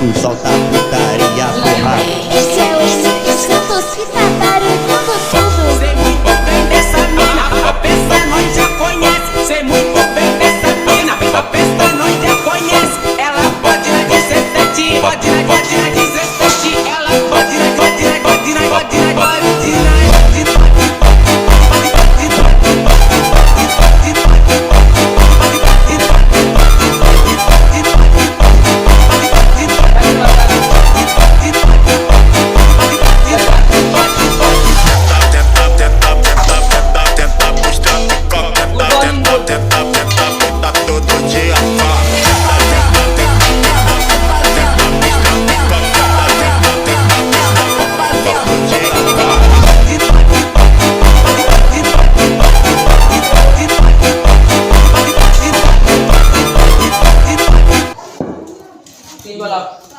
cu, solta a putaria, porra. Esse é o Santos que tá barulhando tudo. Sei muito bem dessa mina, a festa nós já conhece. Sei muito bem dessa mina, a festa nós já conhece. Ela pode na 17, pode na 17. Ela pode na 听过了。